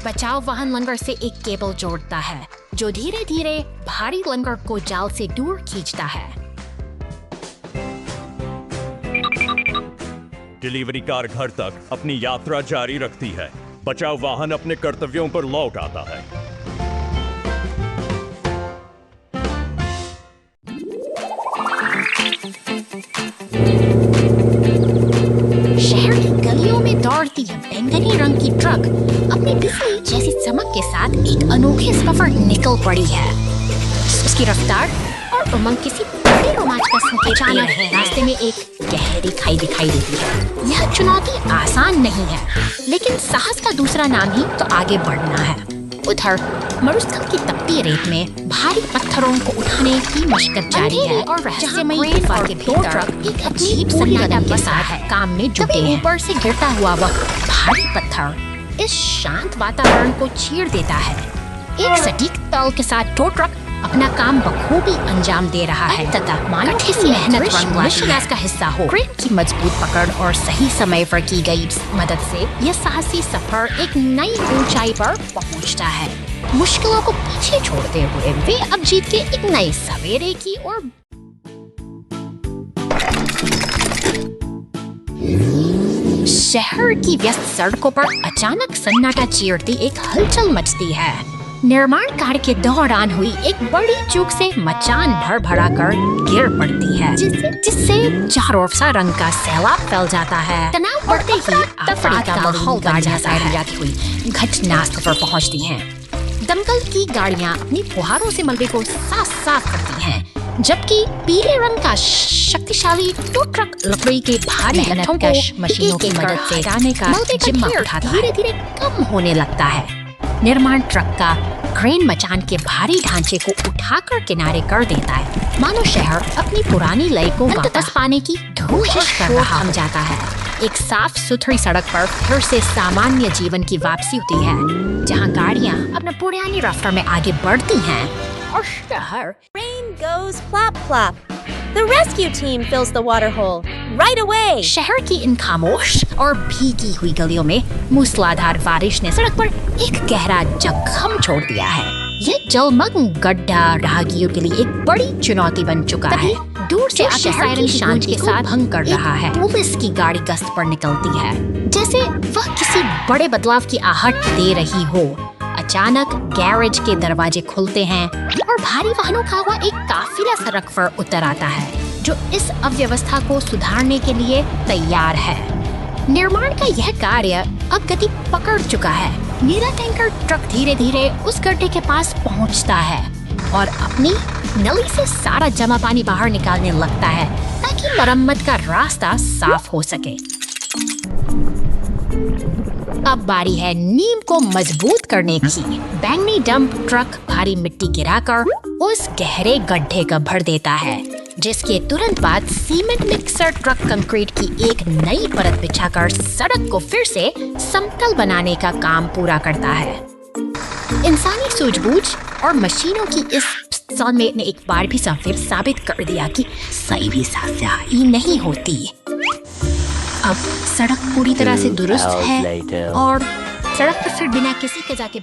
बचाव वाहन लंगर से एक केबल जोड़ता है जो धीरे धीरे भारी लंगर को जाल से दूर खींचता है। डिलीवरी कार घर तक अपनी यात्रा जारी रखती है। बचाव वाहन अपने कर्तव्यों पर लौट आता है। शहर की गलियों में दौड़ती है बैंगनी रंग की ट्रक अपनी बिजली जैसी चमक के साथ एक अनोखे सफर निकल पड़ी है। उसकी रफ्तार और उमंग किसी बड़े रोमांच का संकेत है। रास्ते में एक गहरी खाई दिखाई देती है। यह चुनौती आसान नहीं है, लेकिन साहस का दूसरा नाम ही तो आगे बढ़ना है। उधर मरुस्थल की तपती रेत में भारी पत्थरों को उठाने की मशक्कत जारी है और रहस्यमयी गुफा के भीतर एक अजीब सन्नाटा के साथ काम में जुटे हैं। ऊपर से गिरता हुआ वह भारी पत्थर इस शांत वातावरण को चीर देता है। एक सटीक तल के साथ टो ट्रक अपना काम बखूबी अंजाम दे रहा है। कठिन मेहनत मिशन का हिस्सा हो। क्रेन की मजबूत पकड़ और सही समय पर की गई मदद से यह साहसी सफर एक नई ऊंचाई पर पहुंचता है। मुश्किलों को पीछे छोड़ते हुए वे अब जीत के एक नए सवेरे की ओर। शहर की व्यस्त सड़कों पर अचानक सन्नाटा चीरती एक हलचल मचती है। निर्माण कार्य के दौरान हुई एक बड़ी चूक से मचान भर कर गिर पड़ती है, जिससे चारों ओर रंग का सैलाब फैल जाता है। तनाव बढ़ते ही अफरा का माहौल जाती हुई घटनास्थल पर पहुंचती हैं। दमकल की गाड़ियां अपनी फुहारों से मलबे को साफ करती हैं, जबकि पीले रंग का शक्तिशाली टो ट्रक लकड़ी के भारी गट्ठों को मशीनों की मदद से हटाने का जिम्मा उठाता है। धीरे धीरे कम होने लगता है। निर्माण ट्रक का क्रेन मचान के भारी ढांचे को उठाकर किनारे कर देता है, मानो शहर अपनी पुरानी लय को वापस पाने की कोशिश कर रहा जाता है। एक साफ सुथरी सड़क पर फिर से सामान्य जीवन की वापसी होती है, जहां गाड़ियां अपना पुरानी रफ्तार में आगे बढ़ती हैं और शहर Rain goes plop plop. The rescue team fills the water hole right away. शहर की इन खामोश और भीगी हुई गलियों में मूसलाधार बारिश ने सड़क पर एक गहरा जख्म छोड़ दिया है। यह जलमग्न गड्ढा राहगीरों के लिए एक बड़ी चुनौती बन चुका है। दूर से आते सायरन की शांत के साथ भंग कर रहा है। पुलिस की गाड़ी गश्त पर निकलती है, जैसे वह किसी बड़े बदलाव की आहट दे रही हो। अचानक गैरेज के दरवाजे खुलते हैं और भारी वाहनों का हुआ एक काफिला सड़क पर उतर आता है, जो इस अव्यवस्था को सुधारने के लिए तैयार है। निर्माण का यह कार्य अब गति पकड़ चुका है। नीला टैंकर ट्रक धीरे धीरे उस गड्ढे के पास पहुंचता है और अपनी नली से सारा जमा पानी बाहर निकालने लगता है, ताकि मरम्मत का रास्ता साफ हो सके। अब बारी है नींव को मजबूत करने की। बैंगनी डंप ट्रक भारी मिट्टी गिराकर उस गहरे गड्ढे का भर देता है, जिसके तुरंत बाद सीमेंट मिक्सर ट्रक कंक्रीट की एक नई परत बिछाकर सड़क को फिर से समतल बनाने का काम पूरा करता है। इंसानी सूझबूझ और मशीनों की इस सौंदर्य ने एक बार भी फिर साबित कर दिया कि सही भी सही नहीं होती। अब सड़क पूरी तरह से दुरुस्त है और सड़क पर फिर बिना किसी कज़ा के